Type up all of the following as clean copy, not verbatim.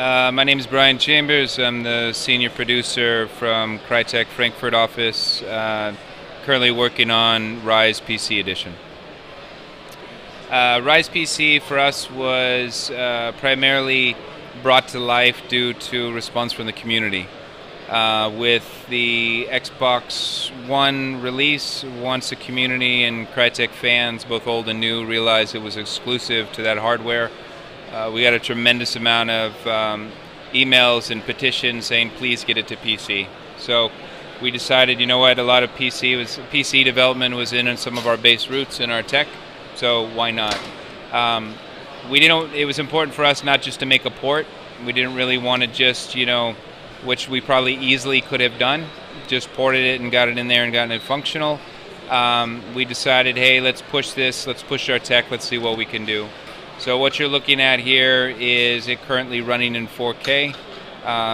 My name is Brian Chambers. I'm the senior producer from Crytek Frankfurt office, currently working on Ryse PC Edition. Ryse PC for us was primarily brought to life due to response from the community. With the Xbox One release, once the community and Crytek fans, both old and new, realized it was exclusive to that hardware, we got a tremendous amount of emails and petitions saying please get it to PC. So we decided, you know what, a lot of PC development was in some of our base roots in our tech, so why not? It was important for us not just to make a port. We didn't really want to just, which we probably easily could have done, just ported it and got it in there and gotten it functional. We decided, hey, let's push this, let's push our tech, let's see what we can do. So what you're looking at here is it currently running in 4K,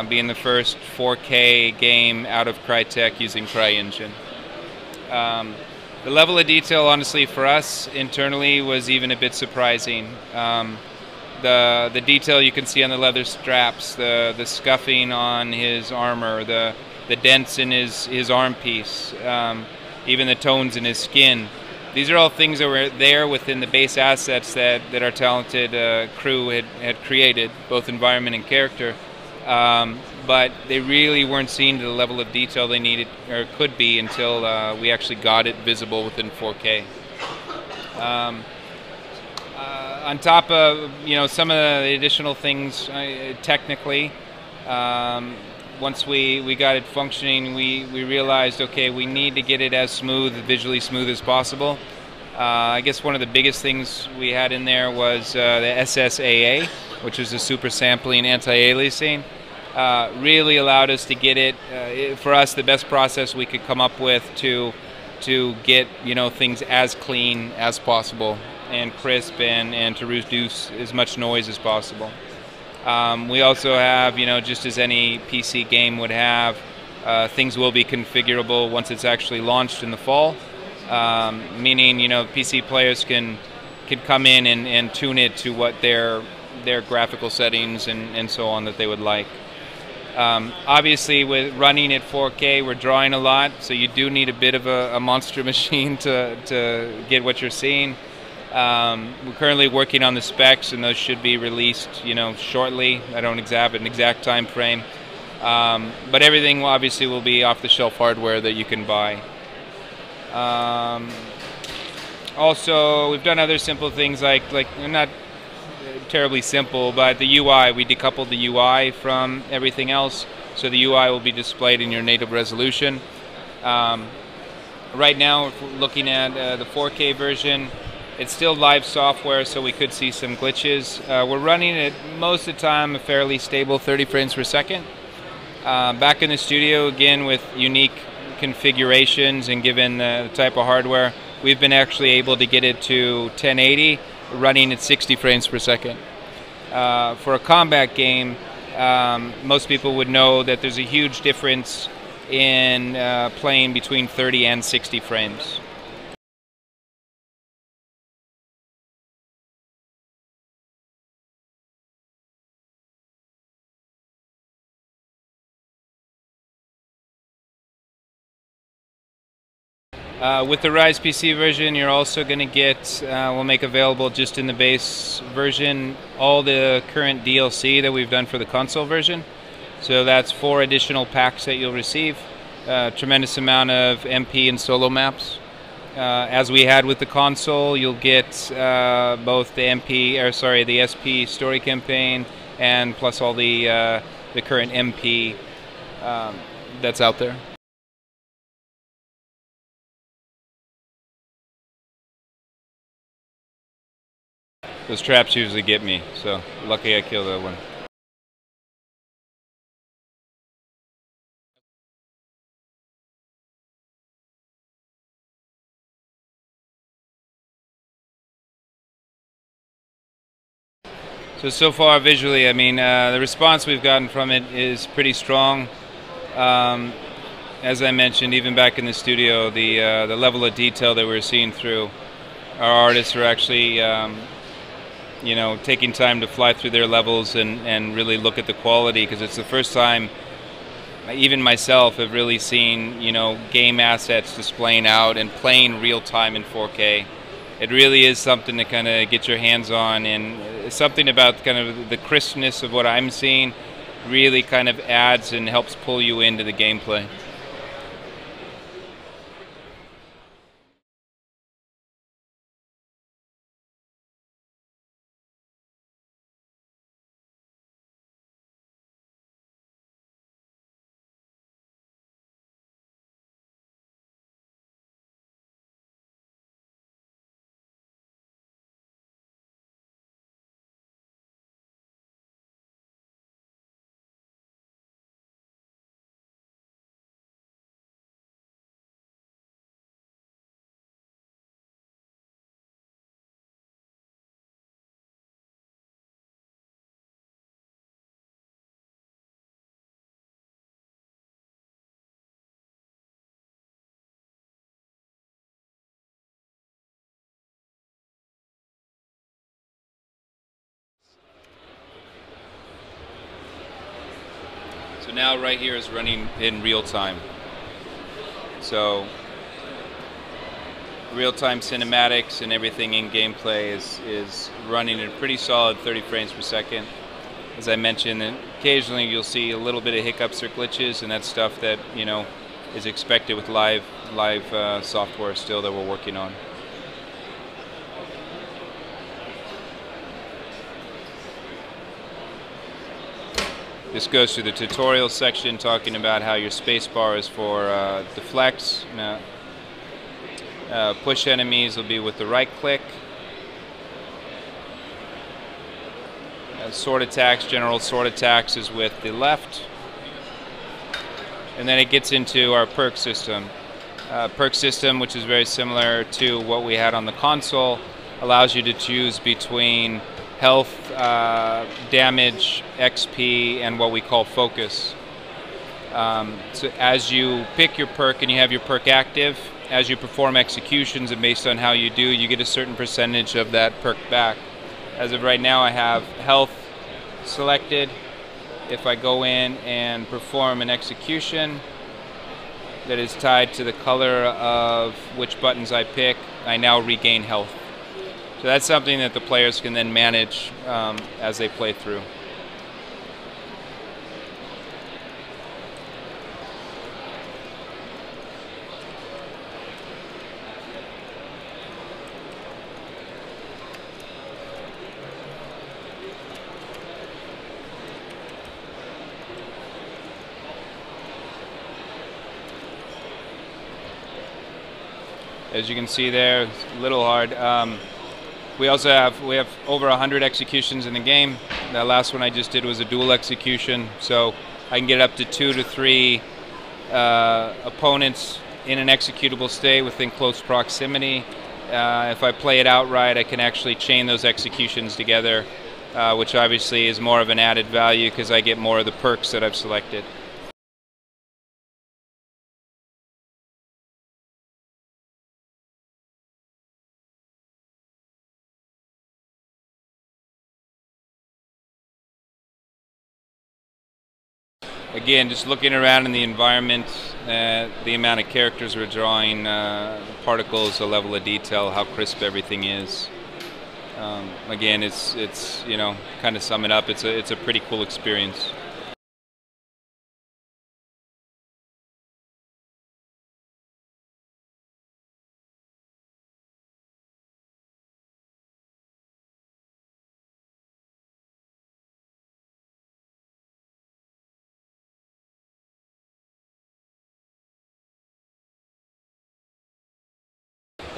being the first 4K game out of Crytek using Cry-Engine. The level of detail, honestly, for us internally was even a bit surprising. The detail you can see on the leather straps, the scuffing on his armor, the dents in his arm piece, even the tones in his skin. These are all things that were there within the base assets that our talented crew had created, both environment and character, but they really weren't seen to the level of detail they needed or could be until we actually got it visible within 4K. On top of some of the additional things, technically, once we got it functioning, we realized, okay, we need to get it as smooth, visually smooth as possible. I guess one of the biggest things we had in there was the SSAA, which is the super sampling anti-aliasing. Really allowed us to get it, for us, the best process we could come up with to get things as clean as possible and crisp and to reduce as much noise as possible. We also have, just as any PC game would have, things will be configurable once it's actually launched in the fall, meaning PC players can come in and tune it to what their graphical settings and so on that they would like. Obviously, with running at 4K, we're drawing a lot, so you do need a bit of a monster machine to get what you're seeing. We're currently working on the specs, and those should be released, shortly. I don't have an exact time frame, but everything obviously will be off-the-shelf hardware that you can buy. Also, we've done other simple things like not terribly simple, but the UI. We decoupled the UI from everything else, so the UI will be displayed in your native resolution. Right now, if we're looking at the 4K version, it's still live software, so we could see some glitches. We're running it most of the time a fairly stable 30 frames per second. Back in the studio, again, with unique configurations and given the type of hardware, we've been actually able to get it to 1080, running at 60 frames per second. For a combat game, most people would know that there's a huge difference in playing between 30 and 60 frames. With the Ryse PC version, you're also going to get, we'll make available just in the base version, all the current DLC that we've done for the console version. So that's 4 additional packs that you'll receive, tremendous amount of MP and solo maps. As we had with the console, you'll get both the the SP story campaign and plus all the current MP that's out there. Those traps usually get me, so lucky I killed that one. So far visually, I mean, the response we've gotten from it is pretty strong. As I mentioned, even back in the studio, the level of detail that we're seeing through, our artists are actually you know, taking time to fly through their levels and really look at the quality, because it's the first time even myself have really seen, you know, game assets displaying out and playing real time in 4K. It really is something to kind of get your hands on, and something about kind of the crispness of what I'm seeing really kind of adds and helps pull you into the gameplay. So now right here is running in real time. So real-time cinematics and everything in gameplay is running at a pretty solid 30 frames per second. As I mentioned, and occasionally you'll see a little bit of hiccups or glitches, and that's stuff that, you know, is expected with live software still that we're working on. This goes through the tutorial section, talking about how your spacebar is for deflects. Push enemies will be with the right click. Sword attacks, general sword attacks, is with the left. And then it gets into our perk system. Perk system, which is very similar to what we had on the console, allows you to choose between health, damage, XP, and what we call focus. So as you pick your perk and you have your perk active, as you perform executions, and based on how you do, you get a certain percentage of that perk back. As of right now, I have health selected. If I go in and perform an execution that is tied to the color of which buttons I pick, I now regain health. So that's something that the players can then manage as they play through. As you can see there, it's a little hard. We have over 100 executions in the game. That last one I just did was a dual execution, so I can get up to 2 to 3 opponents in an executable state within close proximity. If I play it out right, I can actually chain those executions together, which obviously is more of an added value because I get more of the perks that I've selected. Again, just looking around in the environment, the amount of characters we're drawing, particles, the level of detail, how crisp everything is. Again, it's you know, kind of sum it up, it's a pretty cool experience.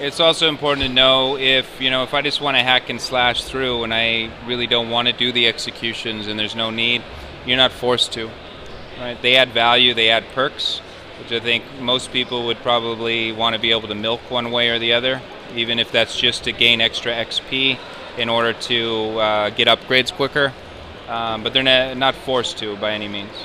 It's also important to know if I just want to hack and slash through and I really don't want to do the executions and there's no need, you're not forced to. Right? They add value, they add perks, which I think most people would probably want to be able to milk one way or the other, even if that's just to gain extra XP in order to get upgrades quicker. But they're not forced to by any means.